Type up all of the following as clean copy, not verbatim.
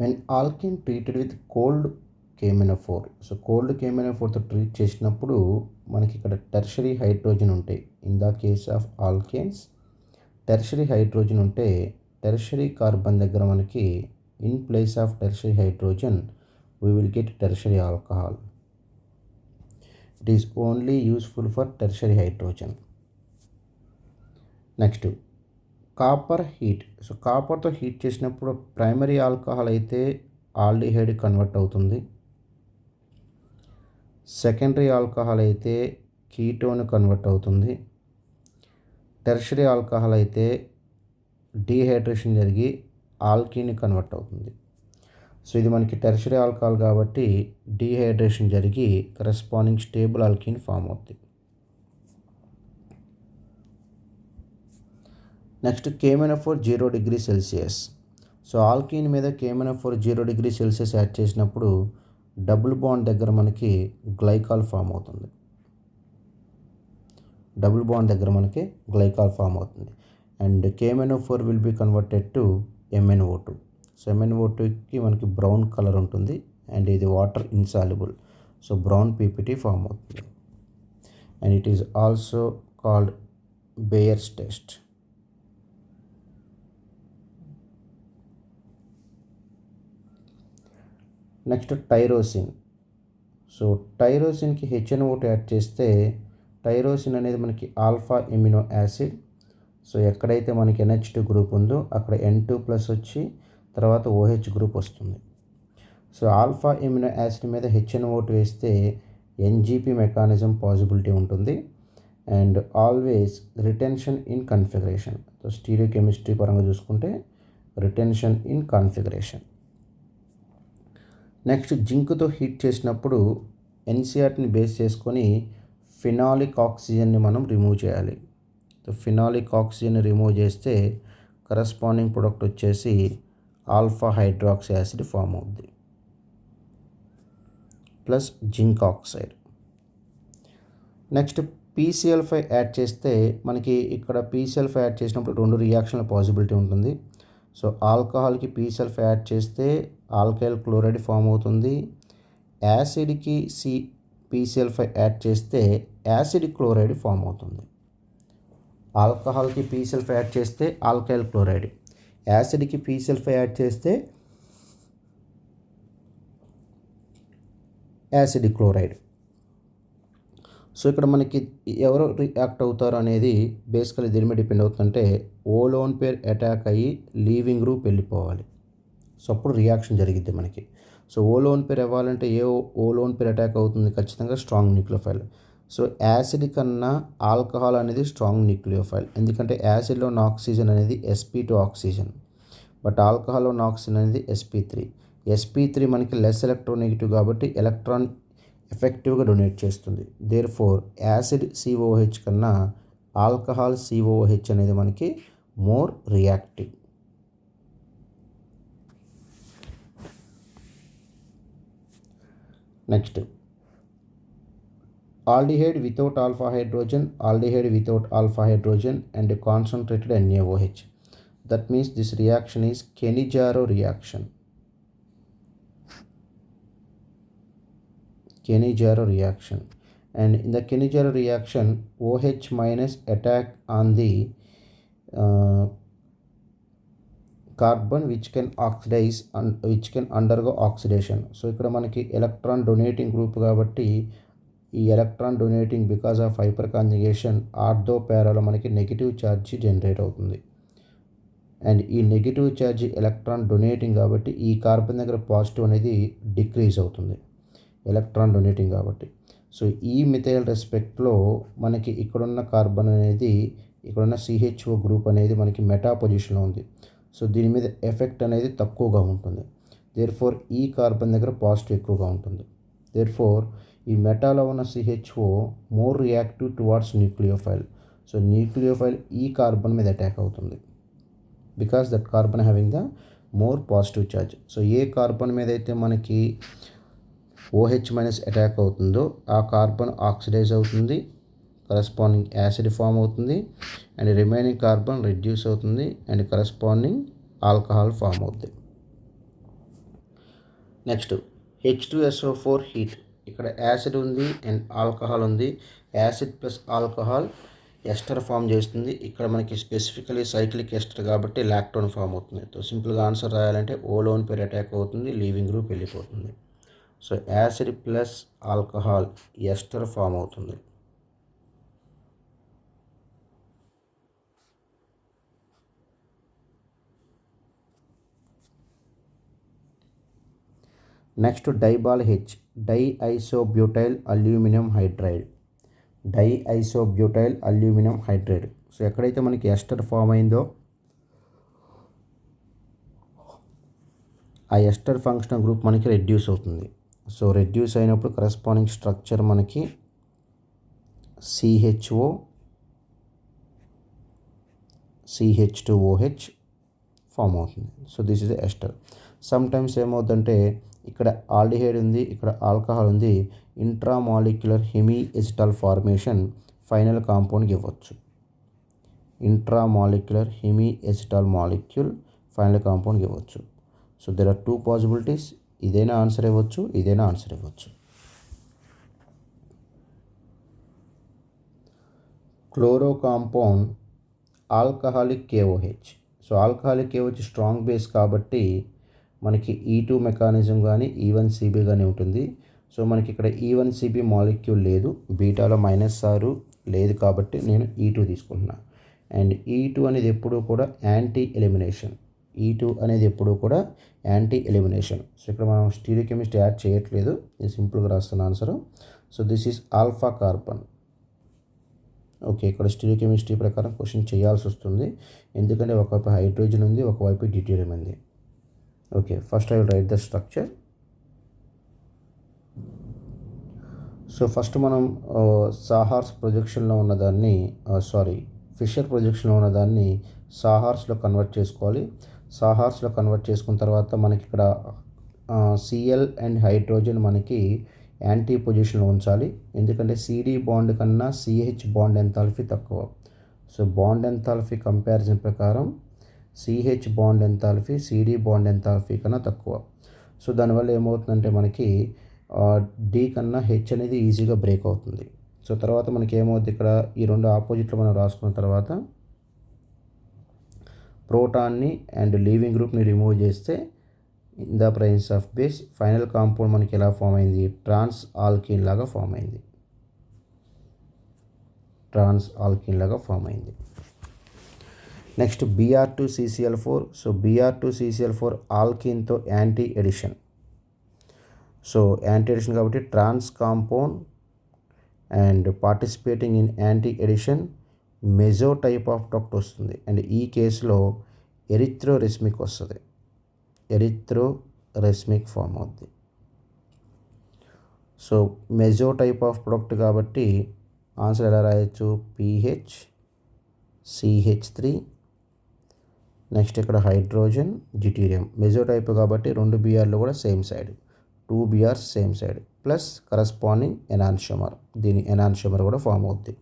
When alkane treated with cold KMnO4, so cold KMnO4తో treat చేసినప్పుడు మనకి ఇక్కడ టెర్షరీ హైడ్రోజన్ ఉంటాయి. In the case of alkanes tertiary hydrogen ఉంటే టెర్షరీ కార్బన్ దగ్గర మనకి in place of tertiary hydrogen we will get tertiary alcohol. It is only useful for tertiary hydrogen. Next copper heat. So కాపర్తో heat చేసినప్పుడు primary alcohol అయితే aldehyde convert అవుతుంది. Secondary alcohol అయితే ketone convert అవుతుంది. Tertiary alcohol అయితే dehydration జరిగి alkene convert అవుతుంది. So ఇది మనకి టెర్షరీ ఆల్కహాల్ కాబట్టి డీహైడ్రేషన్ జరిగి కరెస్పాండింగ్ స్టేబుల్ ఆల్కీన్ ఫామ్ అవుతుంది. Next KMnO4 0°C. So alkene మీద KMnO4 0°C యాడ్ చేసినప్పుడు డబుల్ బాండ్ దగ్గర మనకి గ్లైకాల్ ఫామ్ అవుతుంది. డబుల్ బాండ్ దగ్గర మనకి గ్లైకాల్ ఫామ్ అవుతుంది. And KMnO4 will be converted to MnO2. So MnO2కి మనకి బ్రౌన్ కలర్ ఉంటుంది అండ్ ఇది water insoluble. So brown PPT form అవుతుంది. And it is also called Baeyer's test. Next tyrosine. So టైరోసిన్కి HNO2 add చేస్తే tyrosine అనేది మనకి ఆల్ఫా ఎమినో యాసిడ్. సో ఎక్కడైతే మనకి NH2 గ్రూప్ ఉందో అక్కడ N2+ వచ్చి తర్వాత OH గ్రూప్ వస్తుంది. సో ఆల్ఫా ఎమినో యాసిడ్ మీద HNO2 వేస్తే NGP మెకానిజం పాసిబిలిటీ ఉంటుంది. And always retention in configuration. So stereochemistry పరంగా చూసుకుంటే రిటెన్షన్ ఇన్ కాన్ఫిగరేషన్. నెక్స్ట్ జింక్తో హీట్ చేసినప్పుడు NCRని బేస్ చేసుకొని ఫినాలిక్ ఆక్సిజన్ని మనం రిమూవ్ చేయాలి. సో ఫినాలిక్ ఆక్సిజన్ని రిమూవ్ చేస్తే కరస్పాండింగ్ ప్రొడక్ట్ వచ్చేసి ఆల్ఫా హైడ్రాక్సీ యాసిడ్ ఫామ్ అవుద్ది plus zinc oxide. Next PCl5 add చేస్తే మనకి ఇక్కడ PCl5 యాడ్ చేసినప్పుడు 2 రియాక్షన్ల పాసిబిలిటీ ఉంటుంది. సో ఆల్కహాల్కి PCl5 యాడ్ చేస్తే ఆల్కైల్ క్లోరైడ్ ఫామ్ అవుతుంది. యాసిడ్కి PCl5 యాడ్ చేస్తే యాసిడ్ క్లోరైడ్ ఫామ్ అవుతుంది. ఆల్కహాల్కి PCl5 యాడ్ చేస్తే ఆల్కైల్ క్లోరైడ్, యాసిడ్కి PCl5 యాడ్ చేస్తే యాసిడ్ క్లోరైడ్. సో ఇక్కడ మనకి ఎవరు రియాక్ట్ అవుతారు అనేది బేసికలీ దీని మీద డిపెండ్ అవుతుందంటే ఓలోన్ పేర్ అటాక్ అయ్యి లీవింగ్ గ్రూప్ వెళ్ళిపోవాలి. సో అప్పుడు రియాక్షన్ జరిగిద్ది మనకి. సో ఓలోన్ పేర్ అవ్వాలంటే ఓలోన్ పేర్ అటాక్ అవుతుంది ఖచ్చితంగా స్ట్రాంగ్ న్యూక్లియోఫైల్. సో యాసిడ్ కన్నా ఆల్కహాల్ అనేది స్ట్రాంగ్ న్యూక్లియోఫైల్. ఎందుకంటే యాసిడ్లో ఉన్న ఆక్సిజన్ అనేది sp2 ఆక్సిజన్, బట్ ఆల్కహాల్లో ఉన్న ఆక్సిజన్ అనేది sp3. sp3 మనకి లెస్ ఎలక్ట్రోనెగటివ్ కాబట్టి ఎలక్ట్రాన్ ఎఫెక్టివ్గా డొనేట్ చేస్తుంది. దేర్ఫోర్ యాసిడ్ COOH కన్నా ఆల్కహాల్ COOH అనేది మనకి more reactive. Next aldehyde without alpha hydrogen, aldehyde without alpha hydrogen and concentrated NaOH. That means this reaction is Cannizzaro reaction. Cannizzaro reaction. And in the Cannizzaro reaction, OH minus attack on the carbon which can oxidize and which can undergo oxidation. So ఇక్కడ మనకి electron donating group కాబట్టి ఈ electron donating because of hyperconjugation ortho పేరాలో మనకి negative charge generate అవుతుంది. And ఈ negative charge electron donating కాబట్టి ఈ కార్బన్ దగ్గర పాజిటివ్ అనేది డిక్రీజ్ అవుతుంది ఎలక్ట్రాన్ డొనేటింగ్ కాబట్టి. సో ఈ మిథైల్ రెస్పెక్ట్లో మనకి ఇక్కడున్న కార్బన్ అనేది ఇక్కడున్న CHO గ్రూప్ అనేది మనకి మెటా పొజిషన్లో ఉంది. సో దీని మీద ఎఫెక్ట్ అనేది తక్కువగా ఉంటుంది. దేర్ఫోర్ ఈ కార్బన్ దగ్గర పాజిటివ్ ఎక్కువగా ఉంటుంది. దేర్ఫోర్ ఈ మెటాలో ఉన్న CHO more reactive towards nucleophile. So nucleophile ఈ కార్బన్ మీద అటాక్ అవుతుంది because that carbon having the more positive charge. So ఏ కార్బన్ మీద అయితే మనకి OH మైనస్ అటాక్ అవుతుందో ఆ కార్బన్ ఆక్సిడైజ్ అవుతుంది, కరస్పాండింగ్ యాసిడ్ ఫామ్ అవుతుంది అండ్ రిమైనింగ్ కార్బన్ రెడ్యూస్ అవుతుంది అండ్ కరస్పాండింగ్ ఆల్కహాల్ ఫామ్ అవుతుంది. Next H2SO4 heat. ఇక్కడ యాసిడ్ ఉంది అండ్ ఆల్కహాల్ ఉంది. Acid plus alcohol ester form చేస్తుంది. ఇక్కడ మనకి స్పెసిఫికలీ సైక్లిక్ ఎస్టర్ కాబట్టి లాక్టోన్ ఫామ్ అవుతుంది. సో సింపుల్గా ఆన్సర్ రాయాలంటే ఓలోన్ పేరు అటాక్ అవుతుంది, లీవింగ్ గ్రూప్ వెళ్ళిపోతుంది. So acid plus alcohol ester form అవుతుంది. Next DIBAL H, diisobutyl aluminium hydride. Diisobutyl aluminium hydride. So ఎక్కడైతే మనకి ఎస్టర్ ఫామ్ అయిందో ఆ ఎస్టర్ ఫంక్షనల్ గ్రూప్ మనకి రెడ్యూస్ అవుతుంది. సో రెడ్యూస్ అయినప్పుడు కరెస్పాండింగ్ స్ట్రక్చర్ మనకి CHO CH2OH ఫామ్ అవుతుంది. So this is ester. Sometimes ఏమవుతుందంటే ఇక్కడ ఆల్డిహైడ్ ఉంది, ఇక్కడ ఆల్కహాల్ ఉంది, intramolecular hemi acetal formation final కాంపౌండ్కి ఇవ్వచ్చు. Intramolecular hemi acetal molecule final కాంపౌండ్కి ఇవ్వచ్చు. So there are 2 possibilities. ఇదైనా ఆన్సర్ ఇవ్వచ్చు, ఇదైనా ఆన్సర్ ఇవ్వచ్చు. Chloro compound alcoholic KOH. So alcoholic KOH strong base కాబట్టి మనకి E2 మెకానిజం కానీ E1CB కానీ ఉంటుంది. సో మనకి ఇక్కడ E1CB మాలిక్యూల్ లేదు, బీటాలో -6 లేదు కాబట్టి నేను E2 తీసుకుంటున్నాను. అండ్ E2 అనేది ఎప్పుడూ కూడా యాంటీ ఎలిమినేషన్. E2 అనేది ఎప్పుడూ కూడా యాంటీ ఎలిమినేషన్. సో ఇక్కడ మనం స్టీరియోకెమిస్ట్రీ యాడ్ చేయట్లేదు, నేను సింపుల్గా రాస్తున్న answer. So this is alpha carbon. Okay, ఇక్కడ స్టీరియోకెమిస్ట్రీ ప్రకారం క్వశ్చన్ చేయాల్సి వస్తుంది, ఎందుకంటే ఒకవైపు హైడ్రోజన్ ఉంది, ఒకవైపు డ్యూటేరియం ఉంది. Okay, first I will write the structure. So first మనం సాహార్స్ ప్రొజెక్షన్లో ఉన్నదాన్ని ఫిషర్ ప్రొజెక్షన్లో ఉన్నదాన్ని సాహార్స్లో కన్వర్ట్ చేసుకోవాలి. సాహార్స్లో కన్వర్ట్ చేసుకున్న తర్వాత మనకి ఇక్కడ Cl అండ్ హైడ్రోజన్ మనకి యాంటీ పొజిషన్లో ఉంచాలి, ఎందుకంటే CD బాండ్ కన్నా CH బాండ్ ఎంథాల్పీ తక్కువ. సో బాండ్ ఎంథాల్పీ కంపారిజన్ ప్రకారం CH bond enthalpy CD bond enthalpy కన్నా తక్కువ. సో దానివల్ల ఏమవుతుందంటే మనకి D కన్నా H అనేది ఈజీగా బ్రేక్ అవుతుంది. సో తర్వాత మనకి ఏమవుతుంది, ఇక్కడ ఈ రెండు ఆపోజిట్లో మనం రాసుకున్న తర్వాత ప్రోటాన్ని అండ్ లీవింగ్ గ్రూప్ని రిమూవ్ చేస్తే in the presence of base final compound మనకి ఎలా ఫామ్ అయింది, ట్రాన్స్ ఆల్కీన్ లాగా ఫామ్ అయింది. Next Br2CCl4. సో Br2CCl4 ఆల్కీన్తో anti addition. So anti addition కాబట్టి trans compound and participating in anti addition meso type of product వస్తుంది. And ఈ కేసులో ఎరిథ్రోరెస్మిక్ వస్తుంది, ఎరిథ్రోరెస్మిక్ ఫామ్ అవుద్ది. So meso type of product కాబట్టి ఆన్సర్ ఎలా రాయొచ్చు, PHCH3. నెక్స్ట్ ఇక్కడ హైడ్రోజన్ డ్యూటీరియం. మెజో టైప్ కాబట్టి 2 Brలు కూడా same side, 2 Brs same side plus corresponding enantiomer, దీని ఎనాన్షియమర్ కూడా ఫామ్ అవుద్ది.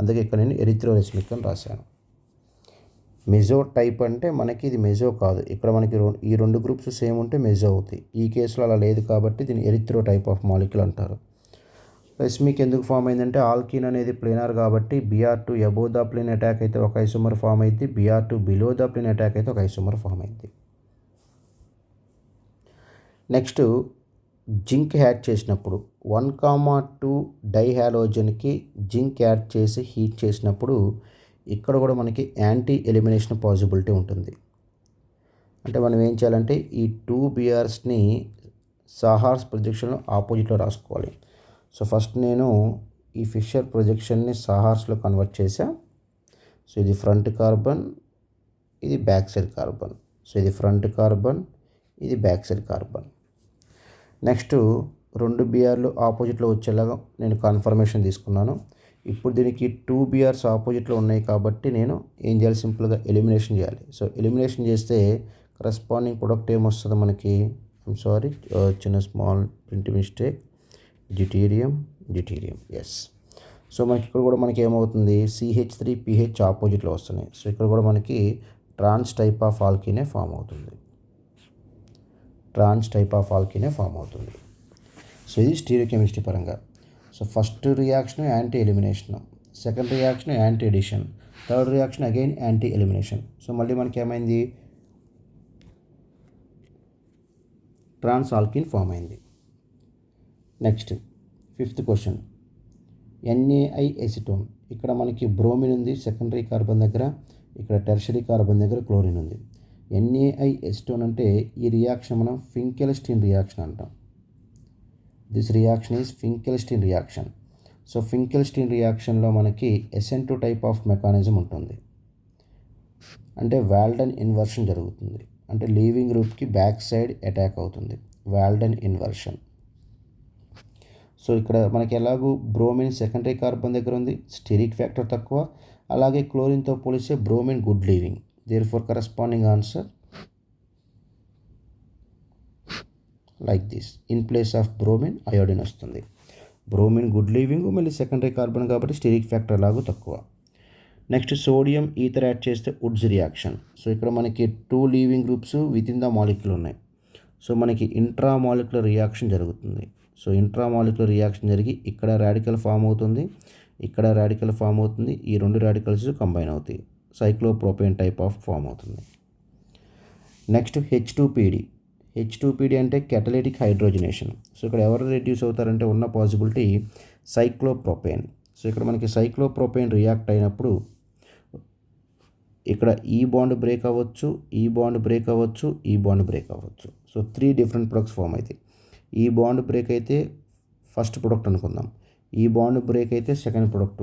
అందుకే ఇక్కడ నేను ఎరిథ్రోరెస్మిక్ అని రాశాను. మెజో టైప్ అంటే మనకి ఇది మెజో కాదు, ఇక్కడ మనకి ఈ 2 గ్రూప్స్ సేమ్ ఉంటే మెజో అవుతాయి. ఈ కేసులో అలా లేదు కాబట్టి దీన్ని ఎరిథ్రో టైప్ ఆఫ్ మాలిక్యూల్ అంటారు. రెస్మిక్ ఎందుకు ఫామ్ అయిందంటే ఆల్కీన్ అనేది ప్లేనార్ కాబట్టి Br2 above the plane attack అయితే ఒక ఐసోమర్ ఫామ్ అయింది, Br2 below the plane attack అయితే ఒక ఐసోమర్ ఫామ్ అయింది. నెక్స్ట్ జింక్ యాడ్ చేసినప్పుడు 1,2 డైహాలోజన్కి జింక్ యాడ్ చేసి హీట్ చేసినప్పుడు ఇక్కడ కూడా మనకి యాంటీ ఎలిమినేషన్ పాసిబిలిటీ ఉంటుంది. అంటే మనం ఏం చేయాలంటే ఈ 2 Brsని సాహార్స్ ప్రొజెక్షన్లో ఆపోజిట్లో రాసుకోవాలి. సో ఫస్ట్ నేను ఈ ఫిషర్ ప్రొజెక్షన్ని సాహార్స్లో కన్వర్ట్ చేసా. సో ఇది ఫ్రంట్ కార్బన్, ఇది బ్యాక్ సైడ్ కార్బన్. సో ఇది ఫ్రంట్ కార్బన్, ఇది బ్యాక్ సైడ్ కార్బన్. నెక్స్ట్ 2 Brలు ఆపోజిట్లో వచ్చేలాగా నేను కన్ఫర్మేషన్ తీసుకున్నాను. ఇప్పుడు దీనికి 2 Brs ఆపోజిట్లో ఉన్నాయి కాబట్టి నేను ఏం చేయాలి, సింపుల్గా ఎలిమినేషన్ చేయాలి. సో ఎలిమినేషన్ చేస్తే కరస్పాండింగ్ ప్రొడక్ట్ ఏమొస్తుంది మనకి, చిన్న small print mistake, deuterium, yes. So మనకి ఇక్కడ కూడా మనకి ఏమవుతుంది, CH3 PH ఆపోజిట్లో వస్తున్నాయి. సో ఇక్కడ కూడా మనకి trans type of alkene form అవుతుంది. Trans type of alkene form అవుతుంది. సో ఇది స్టీరియోకెమిస్ట్రీ పరంగా. So first reaction anti elimination, second reaction anti addition, third reaction again anti elimination. So మళ్ళీ మనకి ఏమైంది, ట్రాన్స్ ఆల్కిన్ ఫామ్ అయింది. Next fifth question, NAI acetone. ఇక్కడ మనకి బ్రోమిన్ ఉంది సెకండరీ కార్బన్ దగ్గర, ఇక్కడ టెర్షరీ కార్బన్ దగ్గర క్లోరిన్ ఉంది. ఎన్ఏఐ ఎసిటోన్ అంటే ఈ రియాక్షన్ మనం ఫింకెల్స్టీన్ రియాక్షన్ అంటాం. This reaction is Finkelstein reaction. So Finkelstein రియాక్షన్లో మనకి SN2 టైప్ ఆఫ్ మెకానిజం ఉంటుంది. అంటే వాల్డన్ ఇన్వర్షన్ జరుగుతుంది, అంటే లీవింగ్ గ్రూప్కి బ్యాక్ సైడ్ అటాక్ అవుతుంది, వాల్డన్ ఇన్వర్షన్. సో ఇక్కడ మనకి ఎలాగూ బ్రోమిన్ సెకండరీ కార్బన్ దగ్గర ఉంది, స్టెరిక్ ఫ్యాక్టర్ తక్కువ, అలాగే క్లోరిన్తో పోలిస్తే bromine good leaving. Therefore corresponding answer like this, in place of bromine iodine వస్తుంది. బ్రోమిన్ గుడ్ లీవింగ్, మళ్ళీ సెకండరీ కార్బన్ కాబట్టి స్టెరిక్ ఫ్యాక్టర్ లాగా తక్కువ. నెక్స్ట్ సోడియం ఈథర్ యాడ్ చేస్తే వుడ్స్ రియాక్షన్. సో ఇక్కడ మనకి 2 leaving groups with in the molecule ఉన్నాయి. So మనకి ఇంట్రామాలిక్యులర్ రియాక్షన్ జరుగుతుంది. సో ఇంట్రామాలిక్యులర్ రియాక్షన్ జరిగి ఇక్కడ రాడికల్ ఫామ్ అవుతుంది, ఇక్కడ రాడికల్ ఫామ్ అవుతుంది, ఈ 2 రాడికల్స్ కంబైన్ అవుతాయి, సైక్లోప్రోపేన్ టైప్ ఆఫ్ ఫామ్ అవుతుంది. నెక్స్ట్ H2PD అంటే కెటలిటిక్ హైడ్రోజనేషన్. సో ఇక్కడ ఎవరు రెడ్యూస్ అవుతారంటే ఉన్న పాసిబిలిటీ సైక్లోప్రోపేన్. సో ఇక్కడ మనకి సైక్లోప్రోపేన్ రియాక్ట్ అయినప్పుడు ఇక్కడ ఈ బాండ్ బ్రేక్ అవ్వచ్చు, ఈ బాండ్ బ్రేక్ అవ్వచ్చు, ఈ బాండ్ బ్రేక్ అవ్వచ్చు. సో 3 డిఫరెంట్ ప్రొడక్ట్స్ ఫామ్ అవుతాయి. ఈ బాండ్ బ్రేక్ అయితే ఫస్ట్ ప్రొడక్ట్ అనుకుందాం, ఈ బాండ్ బ్రేక్ అయితే సెకండ్ ప్రొడక్ట్,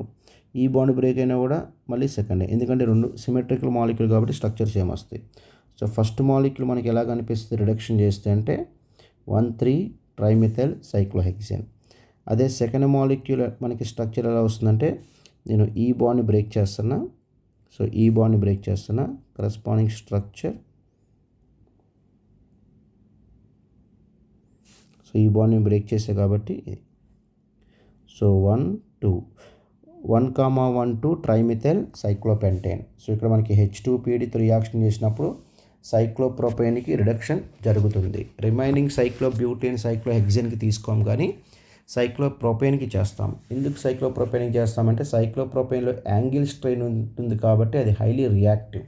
ఈ బాండ్ బ్రేక్ అయినా కూడా మళ్ళీ సెకండ్, ఎందుకంటే 2 సిమెట్రికల్ మాలిక్యూల్ కాబట్టి స్ట్రక్చర్ సేమ్ వస్తాయి. సో ఫస్ట్ మాలిక్యూల్ మనకి ఎలా కనిపిస్తుంది రిడక్షన్ చేస్తే అంటే 1,3 ట్రైమిథైల్ సైక్లోహెక్సేన్. అదే సెకండ్ మాలిక్యూల్ మనకి స్ట్రక్చర్ ఎలా వస్తుందంటే, నేను ఈ బాండ్ని బ్రేక్ చేస్తున్నా, సో ఈ బాండ్ని బ్రేక్ చేస్తున్నా, కరస్పాండింగ్ స్ట్రక్చర్, సో ఈ బాండ్ని బ్రేక్ చేసే కాబట్టి ఇది. So 1,2 trimethyl cyclopentane. సో ఇక్కడ మనకి H2PDతో రియాక్షన్ చేసినప్పుడు సైక్లోప్రోపేన్కి రిడక్షన్ జరుగుతుంది. రిమైనింగ్ సైక్లోబ్యూటేన్ సైక్లోహెక్సేన్కి తీసుకోం, కానీ సైక్లోప్రోపేన్కి చేస్తాం. ఎందుకు సైక్లోప్రోపేన్కి చేస్తామంటే సైక్లోప్రోపేన్లో యాంగిల్ స్ట్రెయిన్ ఉంటుంది కాబట్టి అది హైలీ రియాక్టివ్.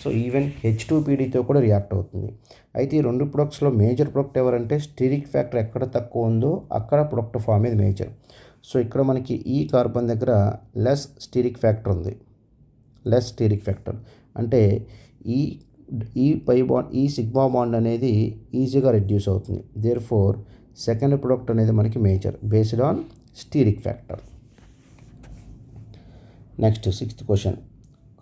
సో ఈవెన్ H2PDతో కూడా రియాక్ట్ అవుతుంది. అయితే ఈ 2 ప్రొడక్ట్స్లో మేజర్ ప్రొడక్ట్ ఎవరంటే స్టెరిక్ ఫ్యాక్టర్ ఎక్కడ తక్కువ ఉందో అక్కడ ప్రొడక్ట్ ఫామ్ అయ్యేది మేజర్. సో ఇక్కడ మనకి ఈ కార్బన్ దగ్గర లెస్ స్టెరిక్ ఫ్యాక్టర్ ఉంది, లెస్ స్టెరిక్ ఫ్యాక్టర్ అంటే ఈ పై బాండ్, ఈ సిగ్మా బాండ్ అనేది ఈజీగా రెడ్యూస్ అవుతుంది. దేర్ఫోర్ సెకండ్ ప్రొడక్ట్ అనేది మనకి major based on stearic factor. Next 6th question,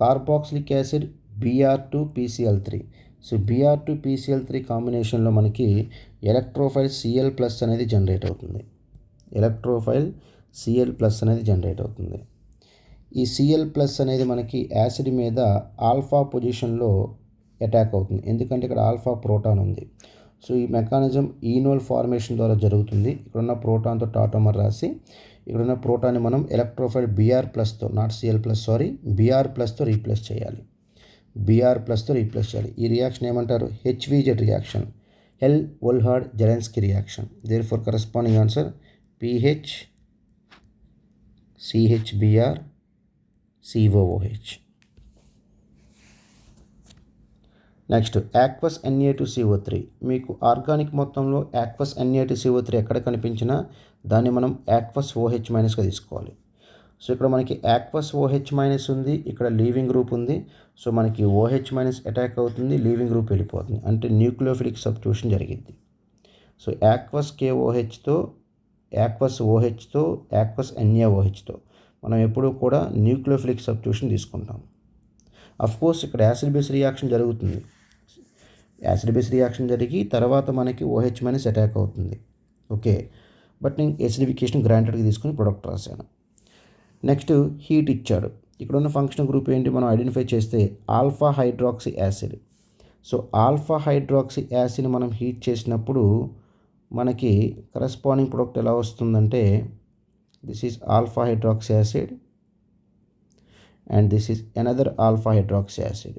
carboxylic acid Br2PCl3. So Br2PCl3 కాంబినేషన్లో మనకి ఎలక్ట్రోఫైల్ Cl+ అనేది జనరేట్ అవుతుంది, ఎలక్ట్రోఫైల్ Cl+ అనేది జనరేట్ అవుతుంది. ఈ Cl+ అనేది మనకి యాసిడ్ మీద ఆల్ఫా పొజిషన్లో అటాక్ అవుతుంది, ఎందుకంటే ఇక్కడ ఆల్ఫా ప్రోటాన్ ఉంది. సో ఈ మెకానిజం ఈనోల్ ఫార్మేషన్ ద్వారా జరుగుతుంది. ఇక్కడున్న ప్రోటాన్తో టాటోమర్ రాసి ఇక్కడున్న ప్రోటాన్ని మనం ఎలక్ట్రోఫైల్ Br+తో, నాట్ Cl+, Br+తో రీప్లేస్ చేయాలి, Br+తో రీప్లేస్ చేయాలి. ఈ రియాక్షన్ ఏమంటారు, HVZ reaction, Hell Volhard Zelinsky reaction. Therefore corresponding answer PH CHBr COOH. Next aqueous Na2CO3. మీకు ఆర్గానిక్ మొత్తంలో యాక్వస్ Na2CO3 ఎక్కడ కనిపించినా దాన్ని మనం యాక్వస్ OH- తీసుకోవాలి. సో ఇక్కడ మనకి యాక్వస్ OH- ఉంది, ఇక్కడ లీవింగ్ గ్రూప్ ఉంది. సో మనకి OH- అటాక్ అవుతుంది, లీవింగ్ గ్రూప్ వెళ్ళిపోతుంది, అంటే న్యూక్లియోఫిలిక్ సబ్స్టిట్యూషన్ జరిగింది. సో యాక్వస్ KOHతో, యాక్వస్ OHతో, యాక్వస్ NaOHతో మనం ఎప్పుడూ కూడా న్యూక్లియోఫిలిక్ సబ్స్టిట్యూషన్ తీసుకుంటాం. అఫ్కోర్స్ ఇక్కడ యాసిడ్ బేస్ రియాక్షన్ జరుగుతుంది, యాసిడ్ బేస్ రియాక్షన్ జరిగి తర్వాత మనకి OH- అటాక్ అవుతుంది. ఓకే, బట్ నేను ఎసిడిఫికేషన్ గ్రాంటెడ్గా తీసుకుని ప్రొడక్ట్ రాశాను. నెక్స్ట్ హీట్ ఇచ్చాడు, ఇక్కడ ఉన్న ఫంక్షనల్ గ్రూప్ ఏంటి మనం ఐడెంటిఫై చేస్తే alpha hydroxy acid. So alpha hydroxy acid మనం హీట్ చేసినప్పుడు మనకి కరస్పాండింగ్ ప్రొడక్ట్ ఎలా వస్తుందంటే this is alpha hydroxy acid and this is another alpha hydroxy acid.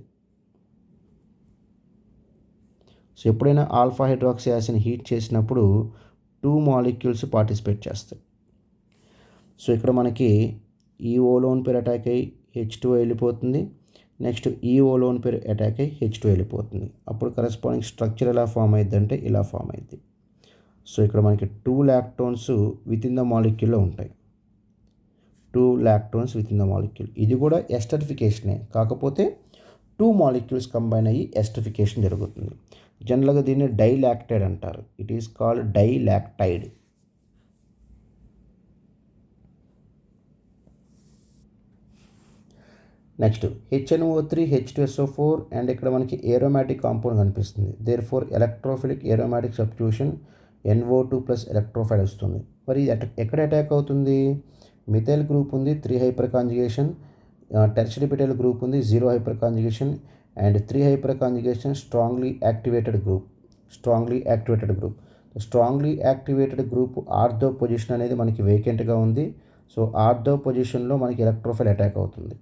So ఎప్పుడైనా ఆల్ఫా హైడ్రాక్సీ యాసిడ్ని హీట్ చేసినప్పుడు 2 మాలిక్యూల్స్ పార్టిసిపేట్ చేస్తాయి. సో ఇక్కడ మనకి ఈ ఓలోన్ పేరు అటాక్ అయ్యి H2 వెళ్ళిపోతుంది. నెక్స్ట్ ఈ ఓలోన్ పేరు అటాక్ అయ్యి H2 వెళ్ళిపోతుంది. అప్పుడు కరెస్పాండింగ్ స్ట్రక్చర్ ఎలా ఫామ్ అయ్యింది అంటే ఇలా ఫామ్ అయ్యింది. సో ఇక్కడ మనకి 2 లాక్టోన్స్ విత్ ఇన్ ద మాలిక్యూల్లో ఉంటాయి. 2 లాక్టోన్స్ విత్ ఇన్ ద మాలిక్యూల్. ఇది కూడా ఎస్టరిఫికేషనే, కాకపోతే 2 మాలిక్యూల్స్ కంబైన్ అయ్యి ఎస్టరిఫికేషన్ జరుగుతుంది. జనరల్గా దీన్ని డైలాక్టైడ్ అంటారు. It is called dilactide. Next HNO3 H2SO4 and ఇక్కడ మనకి ఏరోమాటిక్ కాంపౌండ్ కనిపిస్తుంది. Therefore electrophilic aromatic substitution NO2 plus electrophile వస్తుంది. మరి ఇది ఎక్కడ అటాక్ అవుతుంది? మిథైల్ గ్రూప్ ఉంది 3 హైపర్ కాంజుగేషన్, టెర్షరీ పెటైల్ గ్రూప్ ఉంది 0 hyper conjugation and 3 hyper conjugation strongly activated group. Strongly activated group ortho position అనేది మనకి వేకెంట్గా ఉంది. సో ఆర్థో పొజిషన్లో మనకి ఎలక్ట్రోఫైల్ అటాక్ అవుతుంది.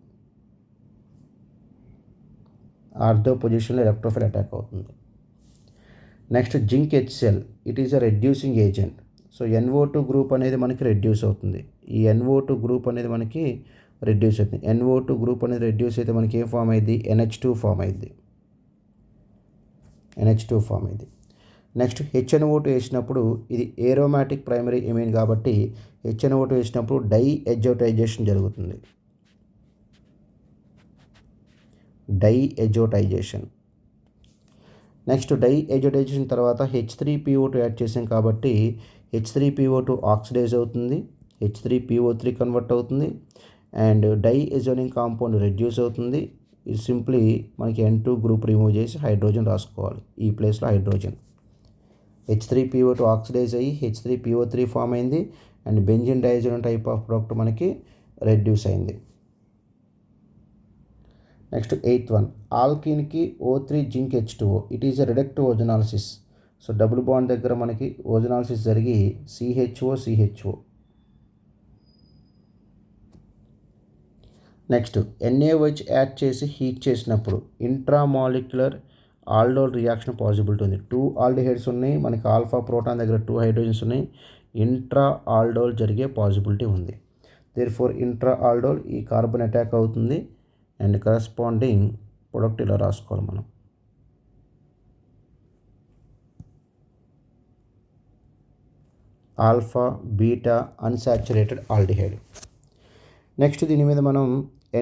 Next zinc HCl, it is a reducing agent. So NO2 group అనేది మనకి reduce అవుతుంది. ఈ NO2 గ్రూప్ అనేది మనకి రెడ్యూస్ అవుతుంది. NO2 గ్రూప్ అనేది రెడ్యూస్ అయితే మనకి ఏం ఫామ్ అయింది? NH2 ఫామ్ అయింది. నెక్స్ట్ HNO2 వేసినప్పుడు ఇది ఏరోమాటిక్ ప్రైమరీ ఎమీన్ కాబట్టి HNO2 వేసినప్పుడు డై ఎజోటైజేషన్ జరుగుతుంది. నెక్స్ట్ డై ఎజోటైజేషన్ తర్వాత H3PO2 యాడ్ చేసాం కాబట్టి H3PO2 ఆక్సిడైజ్ అవుతుంది, H3PO3 కన్వర్ట్ అవుతుంది అండ్ డై ఎజోనింగ్ కాంపౌండ్ రెడ్యూస్ అవుతుంది. ఇది సింప్లీ మనకి N2 గ్రూప్ రిమూవ్ చేసి హైడ్రోజన్ రాసుకోవాలి. ఈ ప్లేస్లో హైడ్రోజన్. H3PO2 ఆక్సిడైజ్ అయ్యి H3PO3 ఫామ్ అయింది and benzene diazone type of product మనకి రెడ్యూస్ అయింది. నెక్స్ట్ 8th వన్, ఆల్కీన్కి O3 zinc H2O, it is a reductive ozonolysis. So double bond దగ్గర మనకి ఓజనాలిసిస్ జరిగి CHO. నెక్స్ట్ NaOH యాడ్ చేసి heat చేసినప్పుడు ఇంట్రామాలిక్యులర్ ఆల్డోల్ రియాక్షన్ పాసిబిలిటీ ఉంది. 2 aldehydes ఉన్నాయి, మనకి ఆల్ఫా ప్రోటాన్ దగ్గర 2 హైడ్రోజన్స్ ఉన్నాయి. ఇంట్రా ఆల్డోల్ జరిగే పాసిబిలిటీ ఉంది. దేర్ఫోర్ ఇంట్రా ఆల్డోల్ ఈ కార్బన్ అటాక్ అవుతుంది అండ్ కరెస్పాండింగ్ ప్రొడక్ట్ ఇలా రాసుకోవాలి మనం. Alpha beta unsaturated aldehyde. Next దీని మీద మనం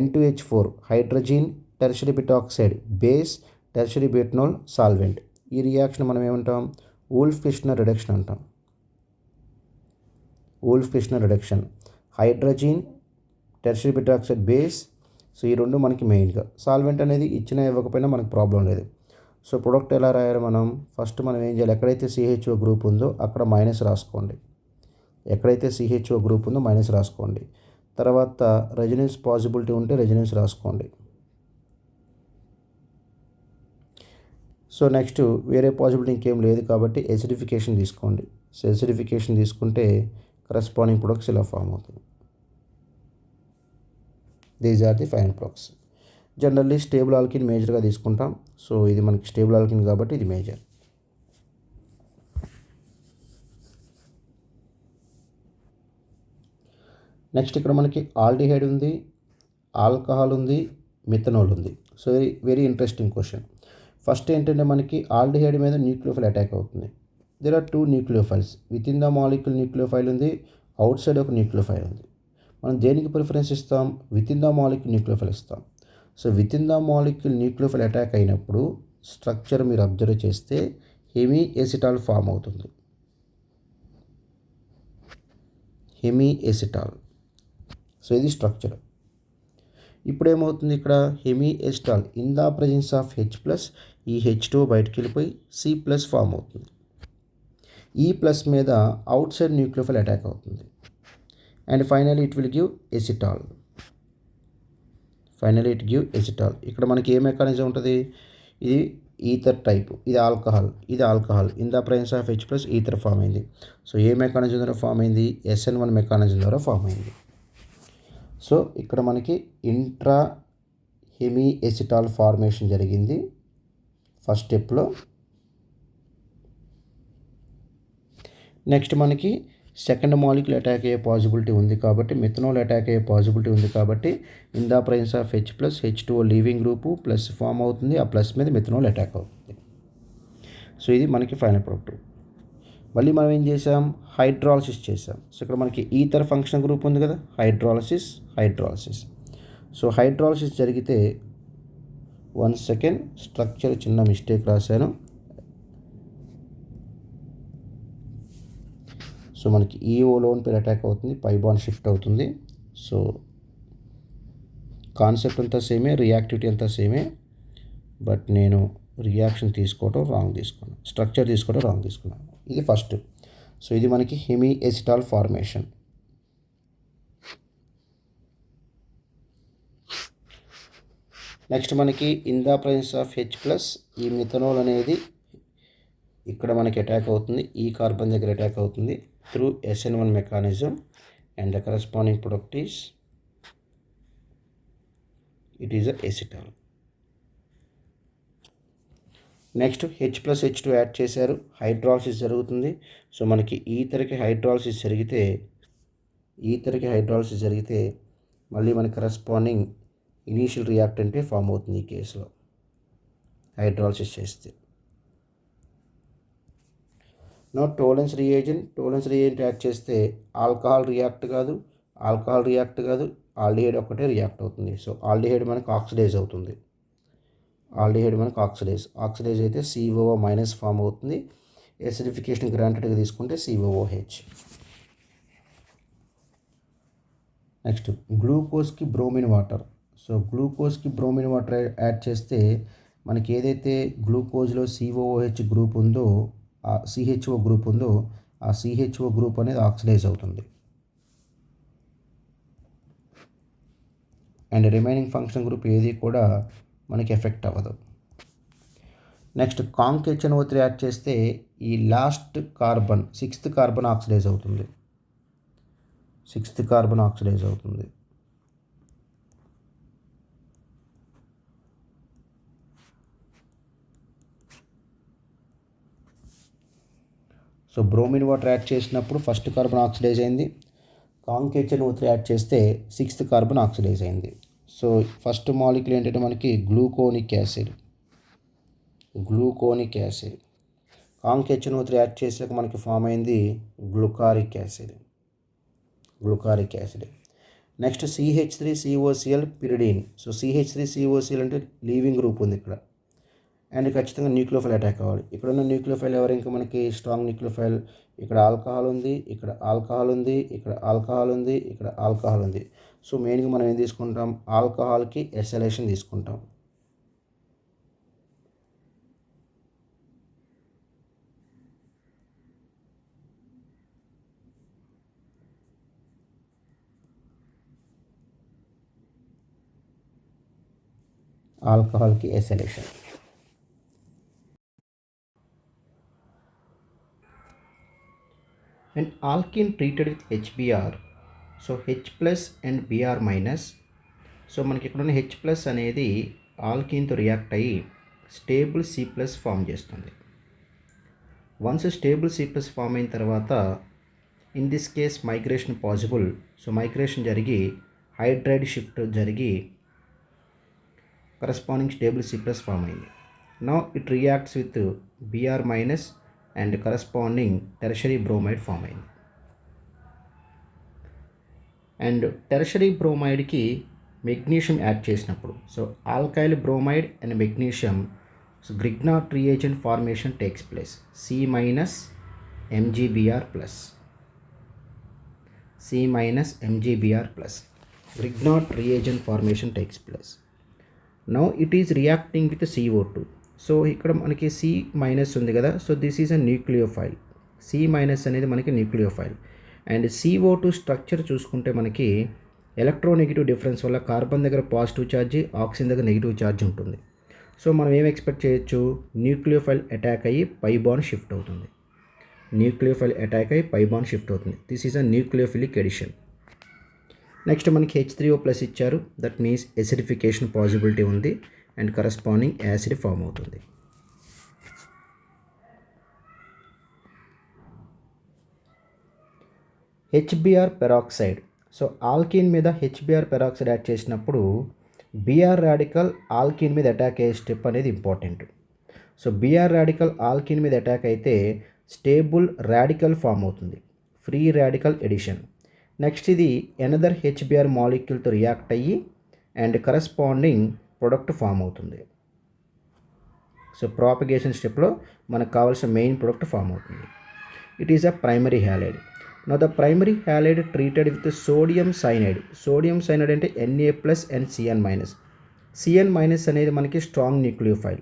N2H4 hydrogen tertiary butoxide base tertiary butanol solvent. ఈ రియాక్షన్ మనం ఏమంటాం? వూల్ఫ్-కిర్ష్నర్ రిడక్షన్ అంటాం. Hydrogen tertiary butoxide base. So ఈ రెండు మనకి మెయిన్గా. సాల్వెంట్ అనేది ఇచ్చినా ఇవ్వకపోయినా మనకు ప్రాబ్లం లేదు. సో ప్రొడక్ట్ ఎలా రాయాలి మనం? ఫస్ట్ మనం ఏం చేయాలి? ఎక్కడైతే CHO గ్రూప్ ఉందో అక్కడ మైనస్ రాసుకోండి. తర్వాత రెజొనెన్స్ పాసిబిలిటీ ఉంటే రెజొనెన్స్ రాసుకోండి. సో నెక్స్ట్ వేరే పాసిబిలిటీ ఇంకేం లేదు కాబట్టి ఎసిడిఫికేషన్ తీసుకోండి. సో ఎసిడిఫికేషన్ తీసుకుంటే కరెస్పాండింగ్ ప్రొడక్ట్స్ ఇలా ఫామ్ అవుతుంది. These are the final products. Generally stable alkene మేజర్గా తీసుకుంటాం. సో ఇది మనకి స్టేబుల్ ఆల్కిన్ కాబట్టి ఇది మేజర్. నెక్స్ట్ ఇక్కడ మనకి ఆల్డిహైడ్ ఉంది, ఆల్కహాల్ ఉంది, మిథనాల్ ఉంది. So very interesting question. First ఏంటంటే మనకి ఆల్డిహైడ్ మీద న్యూక్లియోఫైల్ అటాక్ అవుతుంది. There are 2 nucleophiles. With in the molecule nucleophile ఉంది, అవుట్ సైడ్ ఒక న్యూక్లియోఫైల్ ఉంది. మనం దేనికి ప్రిఫరెన్స్ ఇస్తాం? With in the molecule nucleophile ఇస్తాం. So with in the molecule nucleophile attack అయినప్పుడు స్ట్రక్చర్ మీరు అబ్జర్వ్ చేస్తే హెమీ ఎసిటాల్ ఫామ్ అవుతుంది. సో ఇది స్ట్రక్చర్. ఇప్పుడు ఏమవుతుంది? ఇక్కడ hemiacetal in the presence of H+, ఈ H2 బయటకు వెళ్ళిపోయి C+ ఫామ్ అవుతుంది. ఈ ప్లస్ మీద అవుట్ సైడ్ న్యూక్లియోఫైల్ అటాక్ అవుతుంది and finally it will give acetal. ఇక్కడ మనకి ఏ మెకానిజం ఉంటుంది? ఇది ఈథర్ టైప్, ఇది alcohol in the presence of H+ ether form అయింది. సో ఏ మెకానిజం ద్వారా ఫామ్ అయింది? SN1 మెకానిజం ద్వారా ఫామ్ అయింది. సో ఇక్కడ మనకి ఇంట్రా హెమీ ఎసిటాల్ ఫార్మేషన్ జరిగింది ఫస్ట్ స్టెప్లో. నెక్స్ట్ మనకి సెకండ్ మాలిక్యూల్ అటాక్ అయ్యే పాసిబిలిటీ ఉంది కాబట్టి, మిథనాల్ అటాక్ అయ్యే పాసిబిలిటీ ఉంది కాబట్టి in the presence of H plus H2O leaving group plus form అవుతుంది. ఆ ప్లస్ మీద మిథనాల్ అటాక్ అవుతుంది. సో ఇది మనకి ఫైనల్ ప్రొడక్ట్. మళ్ళీ మనం ఏం చేసాం, హైడ్రాలసిస్ చేసాం. సో ఇక్కడ మనకి ఈథర్ ఫంక్షన్ గ్రూప్ ఉంది కదా, హైడ్రాలసిస్. సో హైడ్రాలసిస్ జరిగితే 1 సెకండ్, స్ట్రక్చర్ చిన్న మిస్టేక్ రాశాను. సో మనకి EO లోన్ పేరు అటాక్ అవుతుంది, పై బాండ్ షిఫ్ట్ అవుతుంది. సో కాన్సెప్ట్ అంతా సేమే, రియాక్టివిటీ అంతా సేమే, బట్ నేను రియాక్షన్ తీసుకోవడం రాంగ్ తీసుకున్నాను, స్ట్రక్చర్ తీసుకోవడం రాంగ్ తీసుకున్నాను. ఇది ఫస్ట్. సో ఇది మనకి హెమీ ఎసిటాల్ ఫార్మేషన్. నెక్స్ట్ మనకి in the presence of H plus ఈ మిథనాల్ అనేది ఇక్కడ మనకి అటాక్ అవుతుంది, ఈ కార్బన్ దగ్గర అటాక్ అవుతుంది through SN1 mechanism, and the corresponding product is it is acetal. Next H plus H2 add చేశారు, హైడ్రాలసిస్ జరుగుతుంది. సో మనకి ఈథర్కి హైడ్రాలసిస్ జరిగితే మళ్ళీ మనకి కరస్పాండింగ్ ఇనీషియల్ రియాక్టెంటే ఫామ్ అవుతుంది ఈ కేసులో హైడ్రాలసిస్ చేస్తే. నో టోలెన్స్ రియేజెంట్ యాడ్ చేస్తే ఆల్కహాల్ రియాక్ట్ కాదు, ఆల్డిహైడ్ ఒక్కటే రియాక్ట్ అవుతుంది. సో ఆల్డిహైడ్ మనకు ఆక్సిడైజ్ అవుతుంది. ఆక్సిడైజ్ అయితే COO మైనస్ ఫామ్ అవుతుంది. ఎసిడిఫికేషన్ గ్రాంటెడ్గా తీసుకుంటే COOH. నెక్స్ట్ గ్లూకోజ్కి బ్రోమిన్ వాటర్. సో గ్లూకోజ్కి బ్రోమిన్ వాటర్ యాడ్ చేస్తే మనకి ఏదైతే గ్లూకోజ్లో COOH గ్రూప్ ఉందో, ఆ CHO గ్రూప్ ఉందో, ఆ CHO గ్రూప్ అనేది ఆక్సిడైజ్ అవుతుంది. అండ్ రిమైనింగ్ ఫంక్షన్ గ్రూప్ ఏది కూడా మనకి ఎఫెక్ట్ అవ్వదు. నెక్స్ట్ కాంక్ HNO3 యాడ్ చేస్తే ఈ last carbon 6th carbon oxidise అవుతుంది. సో బ్రోమిన్ వాటర్ యాడ్ చేసినప్పుడు ఫస్ట్ కార్బన్ ఆక్సిడైజ్ అయింది. కాంక్ HNO3 యాడ్ చేస్తే 6th కార్బన్ ఆక్సిడైజ్ అయింది. సో ఫస్ట్ మాలిక్యూల్ ఏంటంటే మనకి gluconic acid. Conch HNO3 add చేసాక మనకి ఫామ్ అయింది glucaric acid. Next CH3COCl pyridine. So CH3COCl అంటే లీవింగ్ గ్రూప్ ఉంది ఇక్కడ, అండ్ ఖచ్చితంగా న్యూక్లియోఫైల్ అటాక్ అవ్వాలి. ఇక్కడ ఉన్న న్యూక్లియోఫైల్ ఎవరు, ఇంకా మనకి స్ట్రాంగ్ న్యూక్లియోఫైల్. ఇక్కడ ఆల్కహాల్ ఉంది, ఇక్కడ ఆల్కహాల్ ఉంది. సో మెయిన్గా మనం ఏం తీసుకుంటాం, ఆల్కహాల్కి ఎసలేషన్ తీసుకుంటాం. ఆల్కహాల్కి acylation. And alkene treated with HBr. So H plus and Br minus. So మనకి ఇక్కడ ఉన్న H ప్లస్ అనేది ఆల్కిన్తో రియాక్ట్ అయ్యి స్టేబుల్ C ప్లస్ ఫామ్ చేస్తుంది. Once stable C plus form అయిన తర్వాత in this case migration possible. So migration జరిగి హైడ్రైడ్ షిఫ్ట్ జరిగి corresponding stable C plus form అయింది. Now it reacts with Br minus and corresponding tertiary bromide form అయింది. And tertiary బ్రోమైడ్కి magnesium add చేసినప్పుడు, so alkyl bromide and magnesium, so Grignard reagent formation takes place. C minus MgBr plus Grignard reagent formation takes place. Now it is reacting with CO2. So ఇక్కడ మనకి C minus ఉంది కదా, so this is a nucleophile. C minus అనేది మనకి nucleophile. And CO2 structure చూసుకుంటే మనకి electronegative difference వల్ల carbon దగ్గర పాజిటివ్ ఛార్జ్, ఆక్సిజన్ దగ్గర నెగిటివ్ ఛార్జ్ ఉంటుంది. సో మనం ఏం ఎక్స్పెక్ట్ చేయొచ్చు, న్యూక్లియోఫైల్ అటాక్ అయ్యి పై బాండ్ షిఫ్ట్ అవుతుంది. This is a nucleophilic addition. Next మనకి H3O ప్లస్ ఇచ్చారు, దట్ మీన్స్ ఎసిడిఫికేషన్ పాసిబిలిటీ ఉంది అండ్ కరస్పాండింగ్ యాసిడ్ ఫామ్ అవుతుంది. HBr peroxide. సో ఆల్కీన్ మీద హెచ్బిఆర్ పెరాక్సైడ్ యాడ్ చేసినప్పుడు బిఆర్ రాడికల్ ఆల్కీన్ మీద attack అయ్యే స్టెప్ అనేది important. So Br radical alkene మీద అటాక్ అయితే స్టేబుల్ రాడికల్ ఫామ్ అవుతుంది, ఫ్రీ రాడికల్ ఎడిషన్. నెక్స్ట్ ఇది ఎనదర్ హెచ్బిఆర్ మాలిక్యూల్తో రియాక్ట్ అయ్యి అండ్ కరస్పాండింగ్ ప్రొడక్ట్ ఫామ్ అవుతుంది. సో ప్రాపగేషన్ స్టెప్లో మనకు కావాల్సిన మెయిన్ ప్రొడక్ట్ ఫామ్ అవుతుంది. It is a primary halide. Now the primary halide treated with sodium cyanide. Sodium cyanide అంటే Na+ and Cn-. Cn- అనేది మనకి స్ట్రాంగ్ న్యూక్లియోఫైల్.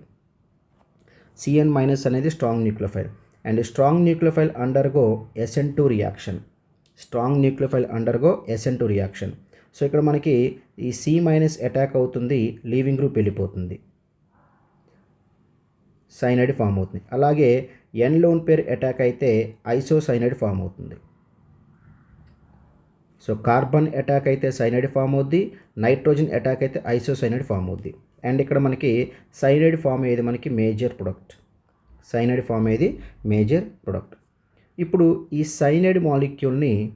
Cn- అనేది strong nucleophile and strong nucleophile undergo SN2 reaction. Strong nucleophile undergo SN2 reaction. So ఇక్కడ మనకి ఈ C- attack అవుతుంది, leaving group వెళ్ళిపోతుంది, cyanide form అవుతుంది. అలాగే N లోన్ పేర్ అటాక్ అయితే ఐసోసైనైడ్ ఫామ్ అవుతుంది. సో కార్బన్ అటాక్ అయితే సైనైడ్ ఫామ్ అవుద్ది, నైట్రోజన్ అటాక్ అయితే ఐసోసైనైడ్ ఫామ్ అవుద్ది. అండ్ ఇక్కడ మనకి సైనైడ్ ఫామ్ అయ్యేది మనకి మేజర్ ప్రొడక్ట్. సైనైడ్ ఫామ్ అయ్యేది మేజర్ ప్రొడక్ట్. ఇప్పుడు ఈ సైనైడ్ మాలిక్యూల్ని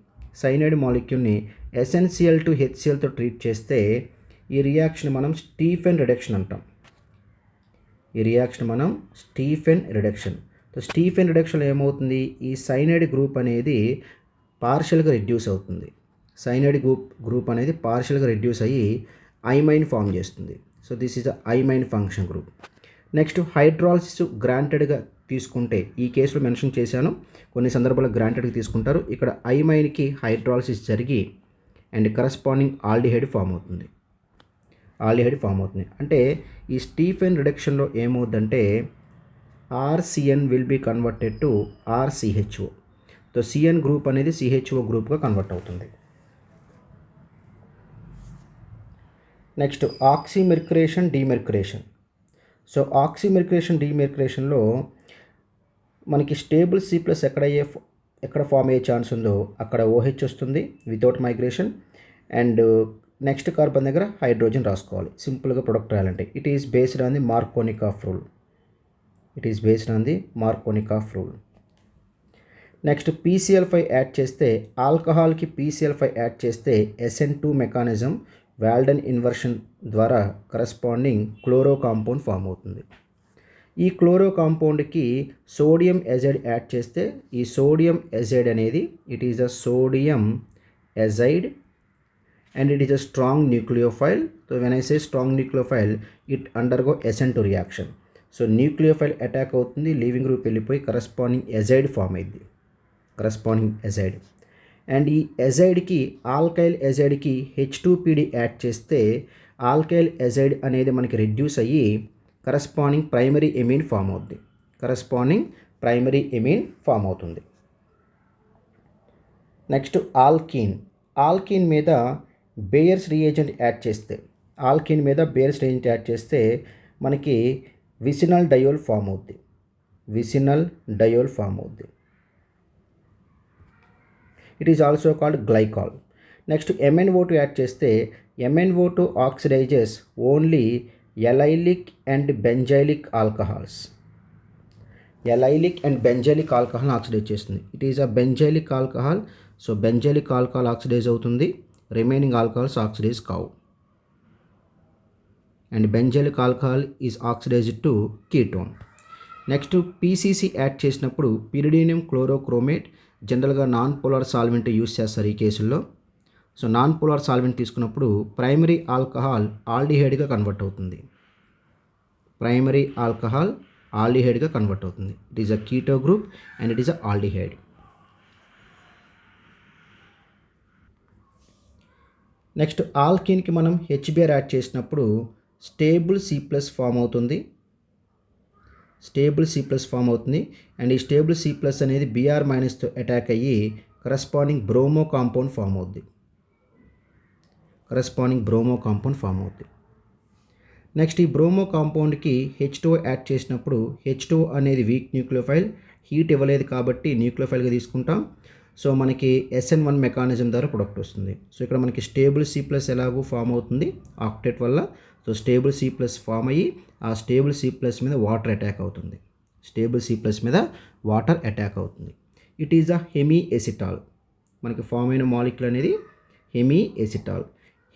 SnCl to HClతో ట్రీట్ చేస్తే ఈ రియాక్షన్ మనం స్టీఫెన్ రిడక్షన్ అంటాం. ఈ రియాక్షన్ మనం స్టీఫెన్ రిడక్షన్. సో స్టీఫెన్ రిడక్షన్లో ఏమవుతుంది, ఈ సైనైడ్ గ్రూప్ అనేది పార్షియల్గా రెడ్యూస్ అవుతుంది. సైనైడ్ గ్రూప్ అనేది పార్షియల్గా రెడ్యూస్ అయ్యి ఐమైన్ ఫామ్ చేస్తుంది. So this is the imine function group. Next hydrolysis గ్రాంటెడ్గా తీసుకుంటే, ఈ కేసులో మెన్షన్ చేశాను, కొన్ని సందర్భాల్లో గ్రాంటెడ్గా తీసుకుంటారు. ఇక్కడ ఐమైన్కి హైడ్రాలసిస్ జరిగి అండ్ కరస్పాండింగ్ ఆల్డిహైడ్ ఫామ్ అవుతుంది. అంటే ఈ స్టీఫెన్ రిడక్షన్లో ఏమవుద్దంటే RCN will be converted to RCHO. So CN group అనేది CHO గ్రూప్గా కన్వర్ట్ అవుతుంది. Next oxymercuration demercuration. So oxymercuration డీమెర్క్యురేషన్లో మనకి స్టేబుల్ C+ ఎక్కడ ఫామ్ అయ్యే ఛాన్స్ ఉందో అక్కడ OH వస్తుంది without migration. And next carbon దగ్గర హైడ్రోజన్ రాసుకోవాలి సింపుల్గా ప్రొడక్ట్ రాయాలంటే. It is based on the Markovnikov rule. Next PCl5 add చేస్తే, ఆల్కహాల్కి PCl5 యాడ్ చేస్తే SN2 మెకానిజం వాల్డెన్ ఇన్వర్షన్ ద్వారా కరస్పాండింగ్ క్లోరో కాంపౌండ్ ఫామ్ అవుతుంది. ఈ క్లోరో కాంపౌండ్కి సోడియం ఎజైడ్ యాడ్ చేస్తే ఈ సోడియం ఎజైడ్ అనేది it is a sodium azide and it is a strong nucleophile. So when I say strong nucleophile, it undergo SN2 reaction. So nucleophile attack అవుతుంది, leaving group వెళ్ళిపోయి corresponding azide form అయింది. And ఈ ఎజైడ్కి alkyl ఎజైడ్కి H2PD add చేస్తే alkyl azide అనేది మనకి reduce అయ్యి కరస్పాండింగ్ ప్రైమరీ ఎమీన్ ఫామ్ అవుతుంది. నెక్స్ట్ ఆల్కీన్ మీద బేయర్స్ రియేజెంట్ యాడ్ చేస్తే మనకి విసినల్ డయోల్ ఫామ్ అవుద్ది. It is also called glycol. Next MnO2 add చేస్తే MnO2 oxidises only allylic and benzylic alcohols. Oxidise చేస్తుంది. It is a benzylic alcohol. So benzylic alcohol oxidise అవుతుంది, remaining alcohols oxidise కావు. And benzylic alcohol is oxidised to ketone. Next PCC add చేసినప్పుడు pyridinium క్లోరోక్రోమేట్, జనరల్గా non polar solvent use చేస్తారు ఈ కేసుల్లో. So non polar solvent తీసుకున్నప్పుడు primary alcohol ఆల్డిహైడ్గా convert అవుతుంది. It is a keto group and it is a aldehyde. Next ఆల్కీన్కి మనం HBr యాడ్ చేసినప్పుడు స్టేబుల్ C+ ఫామ్ అవుతుంది. అండ్ ఈ స్టేబుల్ C+ అనేది Br- అటాక్ అయ్యి కరస్పాండింగ్ బ్రోమో కాంపౌండ్ ఫామ్ అవుద్ది. నెక్స్ట్ ఈ బ్రోమో కాంపౌండ్కి H2O యాడ్ చేసినప్పుడు H2O అనేది వీక్ న్యూక్లియోఫైల్, హీట్ ఇవ్వలేదు కాబట్టి న్యూక్లియోఫైల్గా తీసుకుంటాం. సో మనకి SN1 మెకానిజం ద్వారా ప్రొడక్ట్ వస్తుంది. సో ఇక్కడ మనకి స్టేబుల్ C+ ఎలాగో ఫామ్ అవుతుంది ఆక్టేట్ వల్ల. సో స్టేబుల్ C+ ఫామ్ అయ్యి ఆ స్టేబుల్ C+ మీద వాటర్ అటాక్ అవుతుంది. It is a hemiacetal. మనకి ఫామ్ అయిన మాలిక్యూల్ అనేది హెమీ ఎసిటాల్.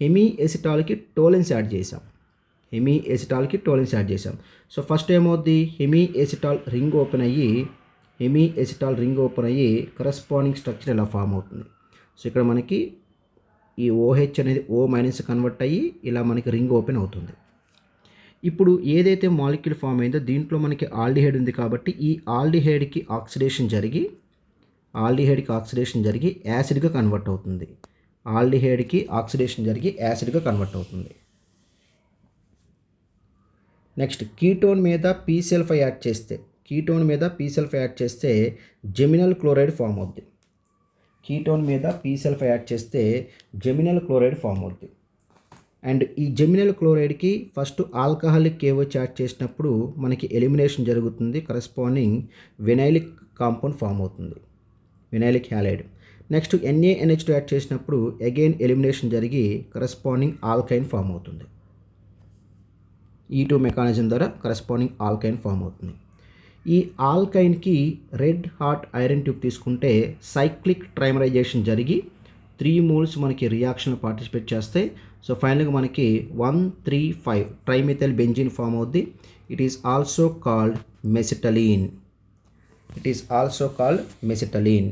హెమీ ఎసిటాల్కి టోలెన్స్ యాడ్ చేసాం. సో ఫస్ట్ ఏమవుద్ది, హెమీ ఎసిటాల్ రింగ్ ఓపెన్ అయ్యి కరస్పాండింగ్ స్ట్రక్చర్ ఇలా ఫామ్ అవుతుంది. సో ఇక్కడ మనకి ఈ OH అనేది O- కన్వర్ట్ అయ్యి ఇలా మనకి రింగ్ ఓపెన్ అవుతుంది. ఇప్పుడు ఏదైతే మాలిక్యూల్ ఫామ్ అయిందో దీంట్లో మనకి ఆల్డిహైడ్ ఉంది కాబట్టి ఈ ఆల్డిహైడ్కి ఆక్సిడేషన్ జరిగి యాసిడ్గా కన్వర్ట్ అవుతుంది. నెక్స్ట్ కీటోన్ మీద P-సల్ఫై యాడ్ చేస్తే జెమినల్ క్లోరైడ్ ఫామ్ అవుద్ది. అండ్ ఈ జెమినల్ క్లోరైడ్కి ఫస్ట్ ఆల్కహాలిక్ KOH యాడ్ చేసినప్పుడు మనకి ఎలిమినేషన్ జరుగుతుంది. కరస్పాండింగ్ వినైలిక్ కాంపౌండ్ ఫామ్ అవుతుంది, వినైలిక్ హ్యాలైడ్. నెక్స్ట్ NaNH2 యాడ్ చేసినప్పుడు అగైన్ ఎలిమినేషన్ జరిగి కరస్పాండింగ్ ఆల్కైన్ ఫామ్ అవుతుంది. E2 మెకానిజం ద్వారా కరస్పాండింగ్ ఆల్కైన్ ఫామ్ అవుతుంది. ఈ ఆల్కైన్కి రెడ్ హాట్ ఐరన్ ట్యూబ్ తీసుకుంటే సైక్లిక్ ట్రైమరైజేషన్ జరిగి 3 moles మనకి రియాక్షన్ పార్టిసిపేట్ చేస్తాయి. సో ఫైనల్గా మనకి 1,3,5 ట్రైమిథైల్ బెంజీన్ ఫామ్ అవుద్ది. It is also called mesitylene.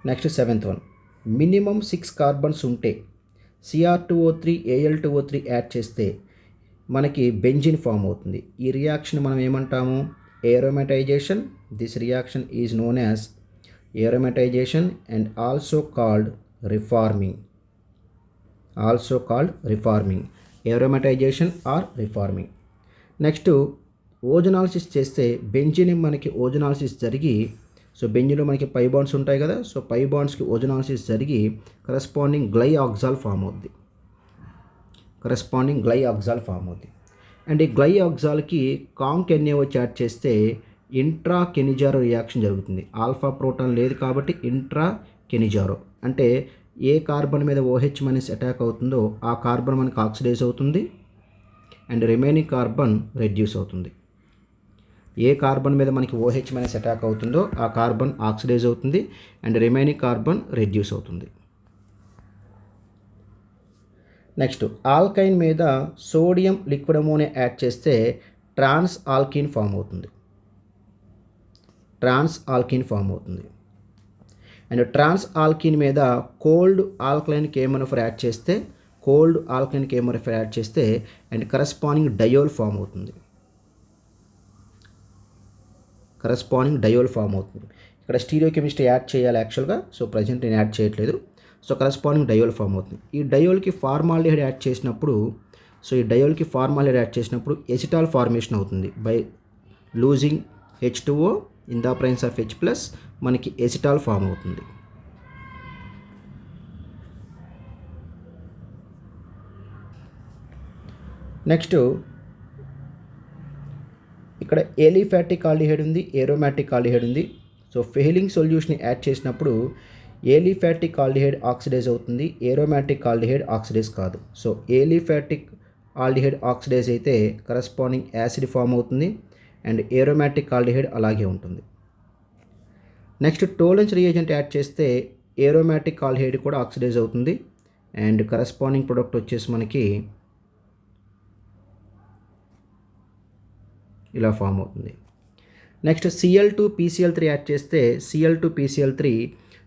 Next 7th one, minimum 6 carbons ఉంటే Cr2O3 Al2O3 యాడ్ చేస్తే మనకి బెంజిన్ ఫామ్ అవుతుంది. ఈ రియాక్షన్ మనం ఏమంటాము, aromatisation. This reaction is known as aromatisation and also called reforming. Aromatisation or reforming. Next ozonolysis చేస్తే benzene మనకి ozonolysis జరిగి, సో బెంజిన్లో మనకి పై బాండ్స్ ఉంటాయి కదా, సో పై బాండ్స్కి ఓజనాలిసిస్ జరిగి కరస్పాండింగ్ గ్లైఆక్సాల్ ఫామ్ అవుద్ది. అండ్ ఈ గ్లైఆక్సాల్కి కాంక్ NaOH యాడ్ చేస్తే ఇంట్రా కెనిజారో రియాక్షన్ జరుగుతుంది. ఆల్ఫా ప్రోటాన్ లేదు కాబట్టి ఇంట్రా కెనిజారో అంటే ఏ కార్బన్ మీద OH- అటాక్ అవుతుందో ఆ కార్బన్ మనకి ఆక్సిడైజ్ అవుతుంది అండ్ రిమైనింగ్ కార్బన్ రెడ్యూస్ అవుతుంది. ఏ కార్బన్ మీద మనకి OH- అటాక్ అవుతుందో ఆ కార్బన్ ఆక్సిడైజ్ అవుతుంది అండ్ రిమైనింగ్ కార్బన్ రెడ్యూస్ అవుతుంది. నెక్స్ట్ ఆల్కైన్ మీద సోడియం లిక్విడ్ అమోనియా యాడ్ చేస్తే ట్రాన్స్ ఆల్కీన్ ఫామ్ అవుతుంది. అండ్ ట్రాన్స్ ఆల్కీన్ మీద కోల్డ్ ఆల్కలైన్ కేమోనోఫర్ యాడ్ చేస్తే అండ్ కరస్పాండింగ్ డయోల్ ఫామ్ అవుతుంది. ఇక్కడ స్టీరియోకెమిస్ట్రీ యాడ్ చేయాలి యాక్చువల్గా, సో ప్రజెంట్ నేను యాడ్ చేయట్లేదు. సో కరస్పాండింగ్ డయోల్ ఫామ్ అవుతుంది. ఈ డయోల్కి ఫార్మాల్డిహైడ్ యాడ్ చేసినప్పుడు ఎసిటాల్ ఫార్మేషన్ అవుతుంది. By losing H2O in the presence of H+ మనకి ఎసిటాల్ ఫామ్ అవుతుంది. నెక్స్ట్ ఇక్కడ ఏలిఫాటిక్ ఆల్డిహైడ్ ఉంది, ఏరోమాటిక్ ఆల్డిహైడ్ ఉంది. సో ఫెయిలింగ్ సొల్యూషన్ యాడ్ చేసినప్పుడు ఏలిఫాటిక్ ఆల్డిహైడ్ ఆక్సిడైజ్ అవుతుంది, ఏరోమాటిక్ ఆల్డిహైడ్ ఆక్సిడైజ్ కాదు. సో ఏలిఫాటిక్ ఆల్డిహైడ్ ఆక్సిడైజ్ అయితే కరస్పాండింగ్ యాసిడ్ ఫామ్ అవుతుంది అండ్ ఏరోమాటిక్ ఆల్డిహైడ్ అలాగే ఉంటుంది. నెక్స్ట్ టోలెన్స్ రియేజెంట్ యాడ్ చేస్తే ఏరోమాటిక్ ఆల్డిహైడ్ కూడా ఆక్సిడైజ్ అవుతుంది అండ్ కరస్పాండింగ్ ప్రొడక్ట్ వచ్చేసి మనకి ఇలా ఫామ్ అవుతుంది. నెక్స్ట్ Cl2PCl3 యాడ్ చేస్తే Cl2PCl3,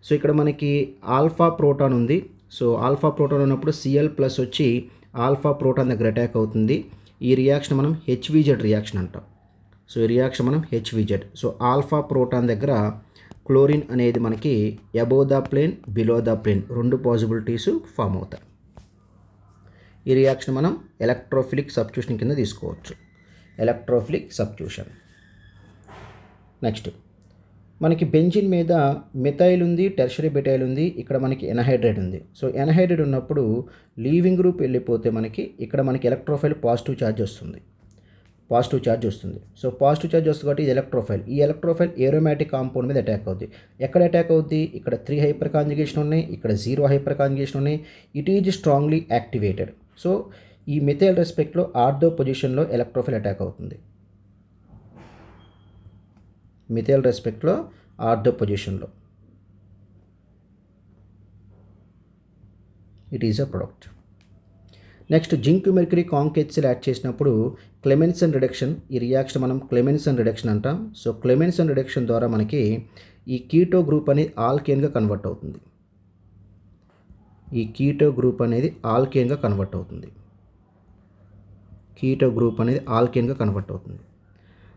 సో ఇక్కడ మనకి ఆల్ఫా ప్రోటాన్ ఉంది. సో ఆల్ఫా ప్రోటాన్ ఉన్నప్పుడు Cl+ వచ్చి ఆల్ఫా ప్రోటాన్ దగ్గర అటాక్ అవుతుంది. ఈ రియాక్షన్ మనం HVZ రియాక్షన్ అంటాం. సో ఈ రియాక్షన్ మనం HVZ. సో ఆల్ఫా ప్రోటాన్ దగ్గర క్లోరిన్ అనేది మనకి above the plane, below the plane 2 possibilities form అవుతాయి. ఈ రియాక్షన్ మనం ఎలక్ట్రోఫిలిక్ సబ్స్టిట్యూషన్ కింద తీసుకోవచ్చు. నెక్స్ట్ మనకి బెంజిన్ మీద మిథైల్ ఉంది, టెర్షరీ బెటైల్ ఉంది, ఇక్కడ మనకి ఎన్హైడ్రైడ్ ఉంది. సో ఎన్హైడ్రైడ్ ఉన్నప్పుడు లీవింగ్ గ్రూప్ వెళ్ళిపోతే మనకి ఇక్కడ మనకి ఎలక్ట్రోఫైల్ పాజిటివ్ ఛార్జ్ వస్తుంది. సో పాజిటివ్ ఛార్జ్ వస్తుంది కాబట్టి ఇది ఎలక్ట్రోఫైల్. ఈ ఎలక్ట్రోఫైల్ ఏరోమాటిక్ కాంపౌండ్ మీద అటాక్ అవుద్ది. ఎక్కడ అటాక్ అవుద్ది, ఇక్కడ 3 హైపర్ కాంజుగేషన్ ఉన్నాయి, ఇక్కడ 0 హైపర్ కాంజుగేషన్ ఉన్నాయి. It is strongly activated. So ఈ మిథైల్ రెస్పెక్ట్లో ఆర్థో పొజిషన్లో ఎలక్ట్రోఫైల్ అటాక్ అవుతుంది. It is a product. Next zinc mercury conc HCl add చేసినప్పుడు క్లెమెన్సన్ రిడక్షన్, ఈ రియాక్షన్ మనం క్లెమెన్సన్ రిడక్షన్ అంటాం. సో క్లెమెన్సన్ రిడక్షన్ ద్వారా మనకి ఈ కీటో గ్రూప్ అనేది ఆల్కేన్గా కన్వర్ట్ అవుతుంది. ఈ కీటో గ్రూప్ అనేది ఆల్కేన్గా కన్వర్ట్ అవుతుంది. కీటో గ్రూప్ అనేది ఆల్కేన్గా కన్వర్ట్ అవుతుంది.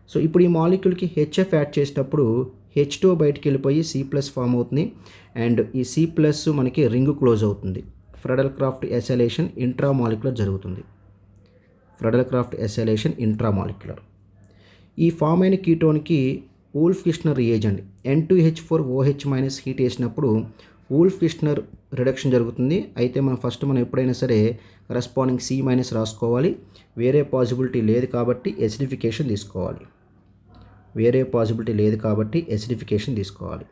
సో ఇప్పుడు ఈ మాలిక్యూల్కి హెచ్ఎఫ్ యాడ్ చేసినప్పుడు H2 బయటికి వెళ్ళిపోయి C+ ఫామ్ అవుతుంది. అండ్ ఈ C+ మనకి రింగ్ క్లోజ్ అవుతుంది. ఫ్రెడెల్ క్రాఫ్ట్ ఎసైలేషన్ ఇంట్రామాలిక్యులర్ జరుగుతుంది. ఫ్రెడెల్ క్రాఫ్ట్ ఎసైలేషన్ ఇంట్రామాలిక్యులర్. ఈ ఫామ్ అయిన కీటోన్కి wolf Kishner reagent N2H4OH- heat వేసినప్పుడు వూల్ఫ్ కిష్నర్ రిడక్షన్ జరుగుతుంది. అయితే మనం ఎప్పుడైనా సరే కరస్పాండింగ్ C- రాసుకోవాలి. వేరే పాసిబిలిటీ లేదు కాబట్టి ఎసిడిఫికేషన్ తీసుకోవాలి.